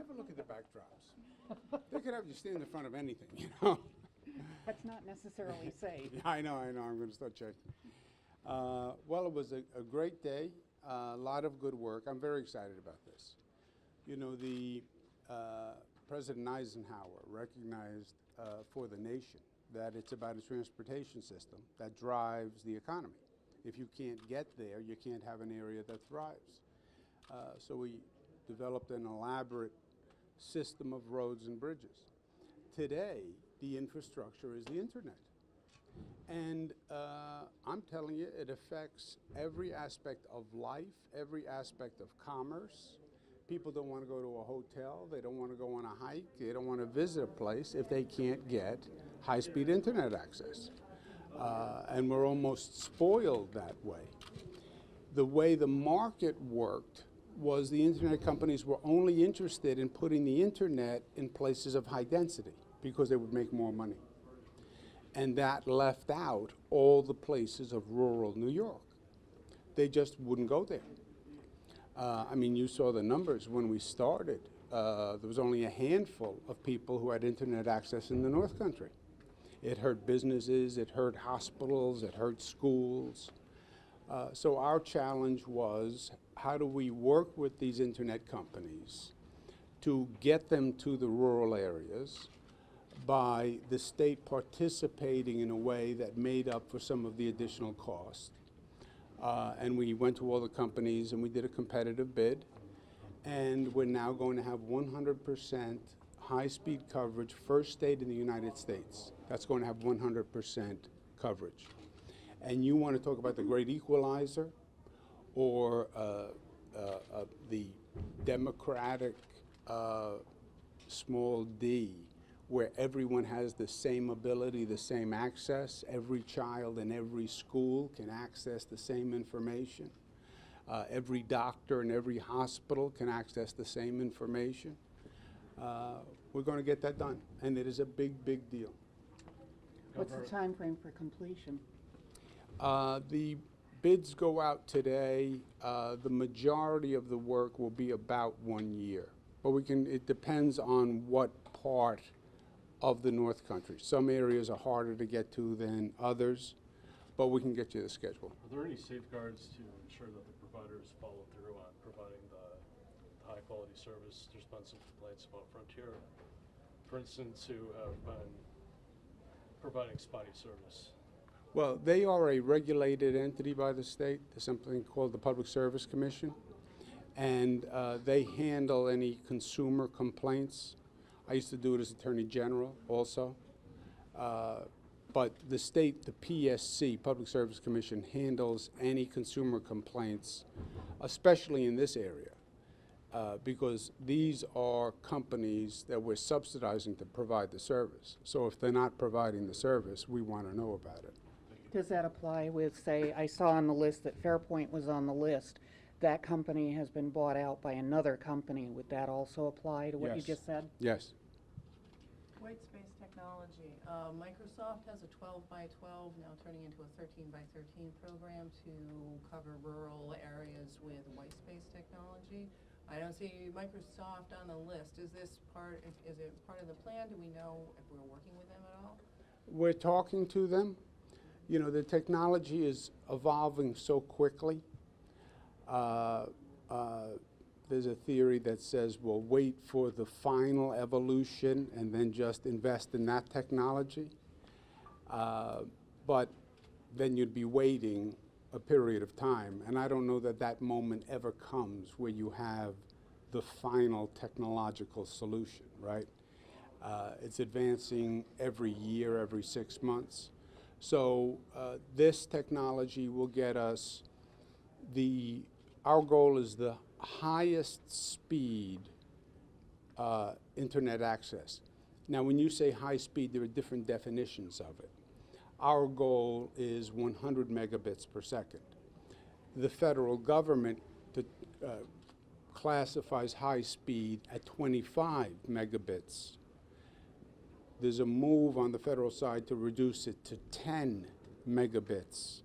Have a look at the backdrops. They could have you stand in front of anything, you know? That's not necessarily safe. Yeah, I know, I'm going to start checking. Well, it was a great day, a lot of good work. I'm very excited about this. You know, President Eisenhower recognized for the nation that it's about a transportation system that drives the economy. If you can't get there, you can't have an area that thrives. So we developed an elaborate system of roads and bridges. Today, the infrastructure is the internet. And I'm telling you, it affects every aspect of life, every aspect of commerce. People don't want to go to a hotel, they don't want to go on a hike, they don't want to visit a place if they can't get high-speed internet access. And we're almost spoiled that way. The way the market worked was the internet companies were only interested in putting the internet in places of high density because they would make more money. And that left out all the places of rural New York. They just wouldn't go there. I mean, you saw the numbers when we started. There was only a handful of people who had internet access in the North Country. It hurt businesses, it hurt hospitals, it hurt schools. So our challenge was, how do we work with these internet companies to get them to the rural areas by the state participating in a way that made up for some of the additional cost. And we went to all the companies and we did a competitive bid. And we're now going to have 100% high-speed coverage, first state in the United States. That's going to have 100% coverage. And you want to talk about the great equalizer or the democratic small d, where everyone has the same ability, the same access. Every child in every school can access the same information. Every doctor in every hospital can access the same information. We're going to get that done, and it is a big, big deal. What's the time frame for completion? The bids go out today. The majority of the work will be about 1 year, but it depends on what part of the North Country. Some areas are harder to get to than others, but we can get you the schedule. Are there any safeguards to ensure that the providers follow through on providing the high quality service? There's been some complaints about Frontier, for instance, who have been providing spotty service. Well, they are a regulated entity by the state. There's something called the Public Service Commission, and they handle any consumer complaints. I used to do it as Attorney General also. But the state, the PSC, Public Service Commission, handles any consumer complaints, especially in this area, because these are companies that we're subsidizing to provide the service. So if they're not providing the service, we want to know about it. Does that apply with, say, I saw on the list that Fairpoint was on the list. That company has been bought out by another company. Would that also apply to what you Yes. just said? Yes. White space technology. Microsoft has a 12 by 12, now turning into a 13 by 13 program to cover rural areas with white space technology. I don't see Microsoft on the list. Is it part of the plan? Do we know if we're working with them at all? We're talking to them. You know, the technology is evolving so quickly. There's a theory that says we'll wait for the final evolution and then just invest in that technology. But then you'd be waiting a period of time. And I don't know that that moment ever comes where you have the final technological solution, right? It's advancing every year, every 6 months. So this technology will get us our goal is the highest speed internet access. Now, when you say high speed, there are different definitions of it. Our goal is 100 megabits per second. The federal government classifies high speed at 25 megabits. There's a move on the federal side to reduce it to 10 megabits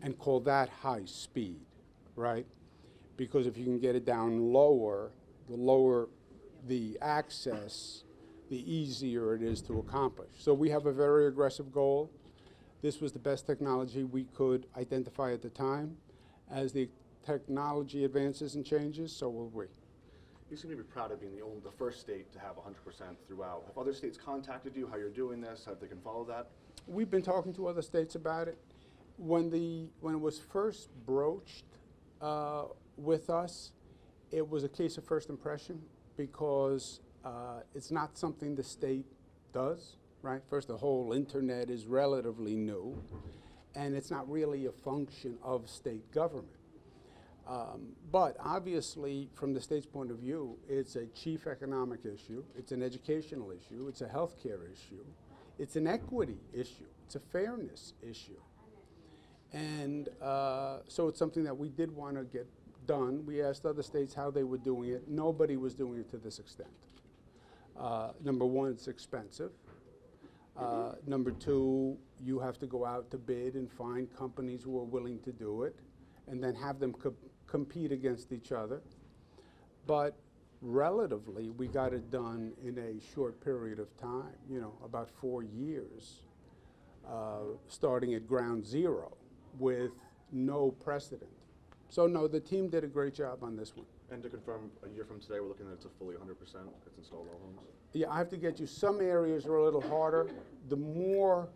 and call that high speed, right? Because if you can get it down lower, the lower the access, the easier it is to accomplish. So we have a very aggressive goal. This was the best technology we could identify at the time. As the technology advances and changes, so will we. You seem to be proud of being the first state to have 100% throughout. Have other states contacted you, how you're doing this, how they can follow that? We've been talking to other states about it. When it was first broached with us, it was a case of first impression because it's not something the state does, right? First, the whole internet is relatively new, and it's not really a function of state government. But obviously, from the state's point of view, it's a chief economic issue, it's an educational issue, it's a healthcare issue, it's an equity issue, it's a fairness issue. And so it's something that we did want to get done. We asked other states how they were doing it. Nobody was doing it to this extent. Number one, it's expensive. Number two, you have to go out to bid and find companies who are willing to do it and then have them compete against each other. But relatively, we got it done in a short period of time, about 4 years, starting at ground zero with no precedent. So no, the team did a great job on this one. And to confirm, a year from today, we're looking at it's a fully 100%, it's installed all homes? Yeah, I have to get you, some areas are a little harder. The more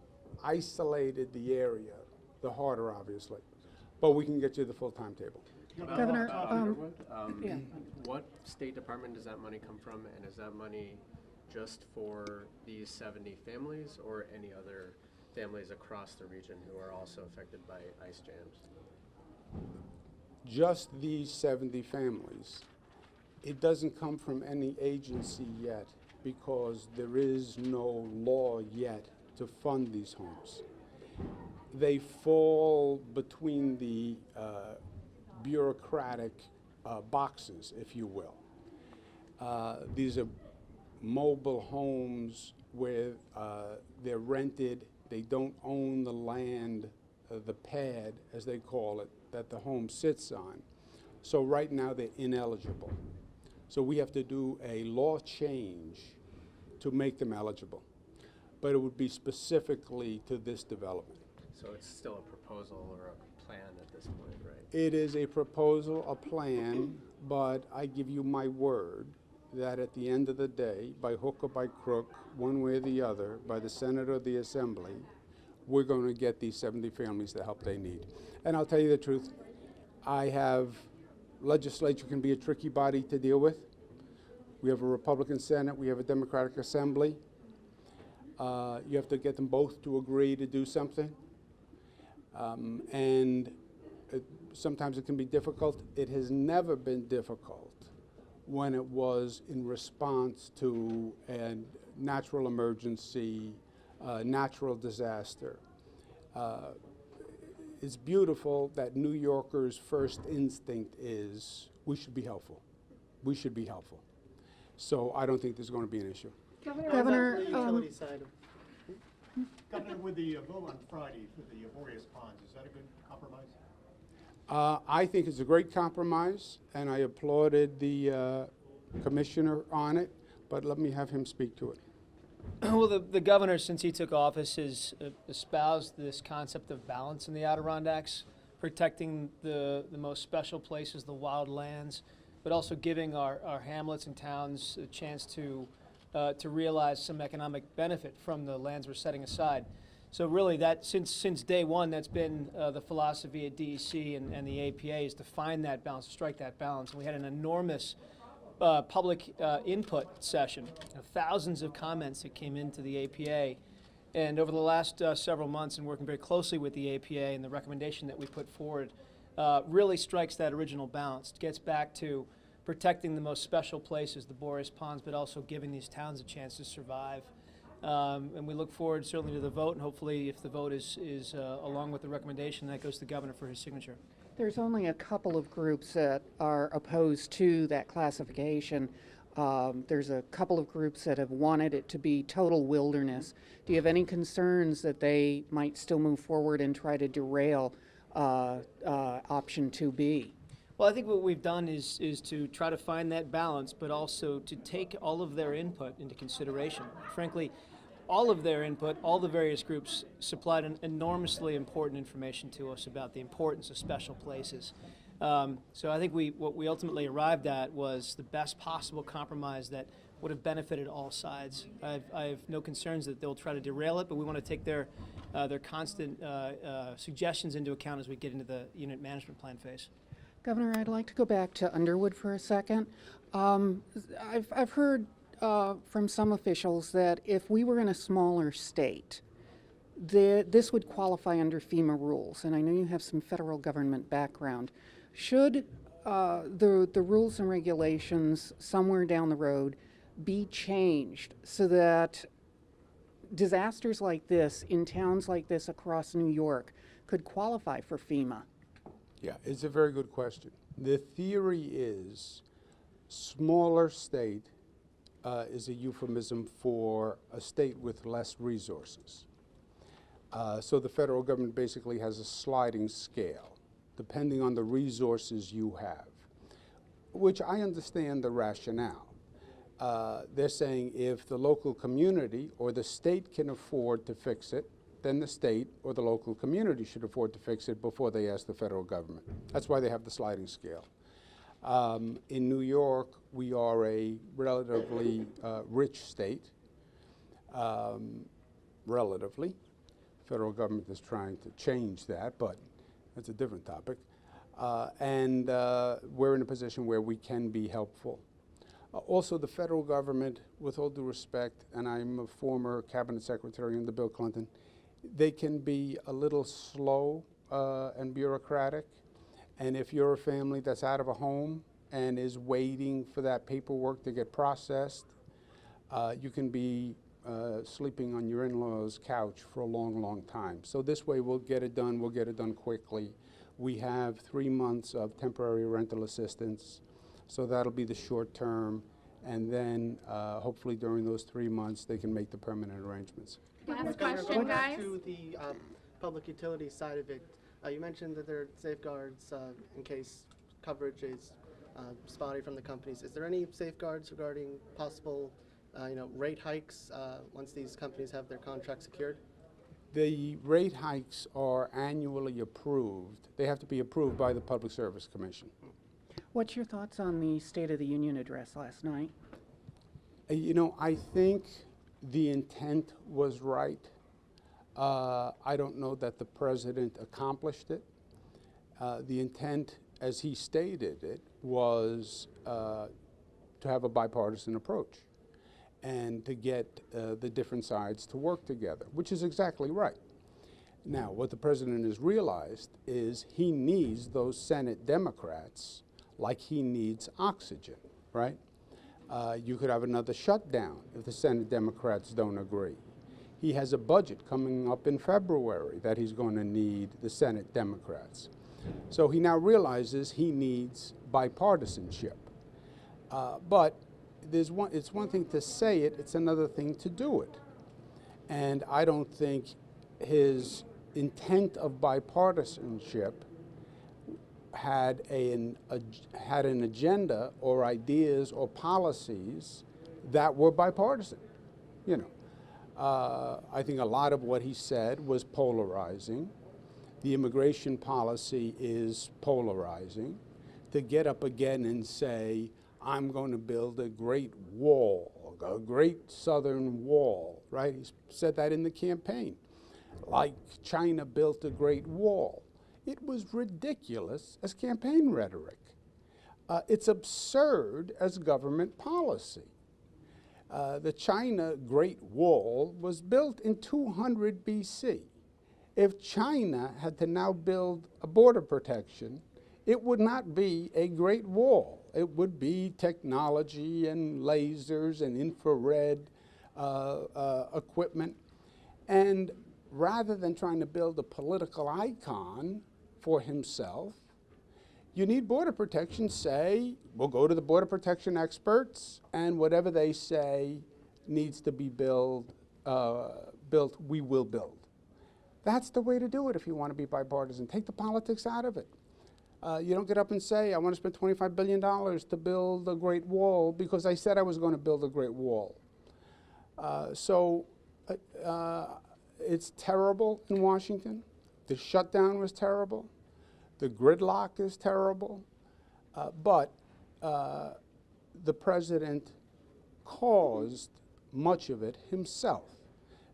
isolated the area, the harder, obviously. But we can get you the full timetable. Governor, yeah. What State Department does that money come from, and is that money just for these 70 families or any other families across the region who are also affected by ice jams? Just these 70 families. It doesn't come from any agency yet because there is no law yet to fund these homes. They fall between the bureaucratic boxes, if you will. These are mobile homes where they're rented. They don't own the land, the pad, as they call it, that the home sits on. So right now they're ineligible. So we have to do a law change to make them eligible. But it would be specifically to this development. So it's still a proposal or a plan at this point, right? It is a proposal, a plan, but I give you my word that at the end of the day, by hook or by crook, one way or the other, by the Senate or the Assembly, we're going to get these 70 families the help they need. And I'll tell you the truth, legislature can be a tricky body to deal with. We have a Republican Senate, we have a Democratic Assembly. You have to get them both to agree to do something. Sometimes it can be difficult. It has never been difficult when it was in response to a natural emergency, natural disaster. It's beautiful that New Yorkers' first instinct is we should be helpful. We should be helpful. So I don't think there's going to be an issue. Governor, utility side of Governor, with the vote on Friday for the Boreas ponds, is that a good compromise? I think it's a great compromise, and I applauded the commissioner on it, but let me have him speak to it. Well, the governor, since he took office, has espoused this concept of balance in the Adirondacks, protecting the most special places, the wild lands, but also giving our hamlets and towns a chance to realize some economic benefit from the lands we're setting aside. So really, that since day one, that's been the philosophy at DEC and the APA is to find that balance, to strike that balance. And we had an enormous public input session, thousands of comments that came into the APA. And over the last several months, and working very closely with the APA and the recommendation that we put forward, really strikes that original balance. It gets back to protecting the most special places, the Boreas ponds, but also giving these towns a chance to survive. And we look forward certainly to the vote, and hopefully if the vote is along with the recommendation, that goes to the governor for his signature. There's only a couple of groups that are opposed to that classification. There's a couple of groups that have wanted it to be total wilderness. Do you have any concerns that they might still move forward and try to derail option 2B? Well, I think what we've done is to try to find that balance, but also to take all of their input into consideration. Frankly, all of their input, all the various groups supplied an enormously important information to us about the importance of special places. So I think what we ultimately arrived at was the best possible compromise that would have benefited all sides. I have no concerns that they'll try to derail it, but we want to take their constant suggestions into account as we get into the unit management plan phase. Governor, I'd like to go back to Underwood for a second. I've heard from some officials that if we were in a smaller state, this would qualify under FEMA rules, and I know you have some federal government background. Should the rules and regulations somewhere down the road be changed so that disasters like this in towns like this across New York could qualify for FEMA? Yeah, it's a very good question. The theory is smaller state is a euphemism for a state with less resources. So the federal government basically has a sliding scale depending on the resources you have, which I understand the rationale. They're saying if the local community or the state can afford to fix it, then the state or the local community should afford to fix it before they ask the federal government. That's why they have the sliding scale. In New York, we are a relatively rich state, relatively. Federal government is trying to change that, but that's a different topic. And we're in a position where we can be helpful. Also, the federal government, with all due respect, and I'm a former cabinet secretary under Bill Clinton, they can be a little slow and bureaucratic. And if you're a family that's out of a home and is waiting for that paperwork to get processed, you can be sleeping on your in-law's couch for a long, long time. So this way we'll get it done quickly. We have 3 months of temporary rental assistance, so that'll be the short term, and then hopefully during those 3 months they can make the permanent arrangements. Last Governor, question, going back guys. to the public utility side of it, you mentioned that there are safeguards in case coverage is spotty from the companies. Is there any safeguards regarding possible rate hikes once these companies have their contracts secured? The rate hikes are annually approved. They have to be approved by the Public Service Commission. What's your thoughts on the State of the Union address last night? I think the intent was right. I don't know that the president accomplished it. The intent, as he stated it, was to have a bipartisan approach and to get the different sides to work together, which is exactly right. Now, what the president has realized is he needs those Senate Democrats like he needs oxygen, right? You could have another shutdown if the Senate Democrats don't agree. He has a budget coming up in February that he's going to need the Senate Democrats. So he now realizes he needs bipartisanship. But it's one thing to say it, it's another thing to do it. And I don't think his intent of bipartisanship had an agenda or ideas or policies that were bipartisan. I think a lot of what he said was polarizing. The immigration policy is polarizing. To get up again and say, I'm going to build a great wall, a great southern wall, right? He said that in the campaign, like China built a great wall. It was ridiculous as campaign rhetoric. It's absurd as government policy. The China Great Wall was built in 200 BC. If China had to now build a border protection, it would not be a Great Wall. It would be technology and lasers and infrared equipment. And rather than trying to build a political icon for himself, you need border protection. Say, we'll go to the border protection experts, and whatever they say needs to be built, we will build. That's the way to do it if you want to be bipartisan. Take the politics out of it. You don't get up and say, I want to spend $25 billion to build a Great Wall because I said I was going to build a Great Wall. It's terrible in Washington. The shutdown was terrible. The gridlock is terrible. But the president caused much of it himself.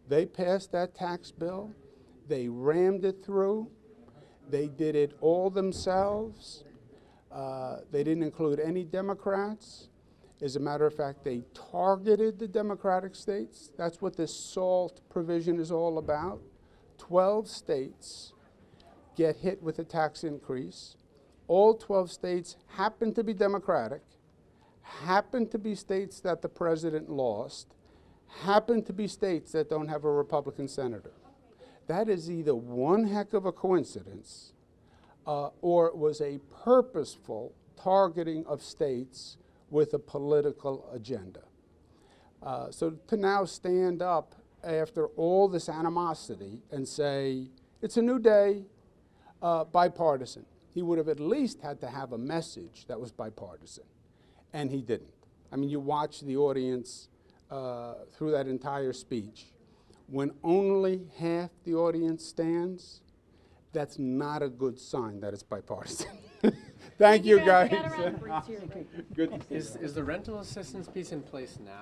They passed that tax bill. They rammed it through. They did it all themselves. They didn't include any Democrats. As a matter of fact, they targeted the Democratic states. That's what this SALT provision is all about. 12 states get hit with a tax increase. All 12 states happen to be Democratic, happen to be states that the president lost, happen to be states that don't have a Republican senator. That is either one heck of a coincidence or it was a purposeful targeting of states with a political agenda. So to now stand up after all this animosity and say, it's a new day, bipartisan. He would have at least had to have a message that was bipartisan, and he didn't. I mean, you watch the audience through that entire speech. When only half the audience stands, that's not a good sign that it's bipartisan. Thank you, guys. We got a round of applause here. Good to see you. Is the rental assistance piece in place now?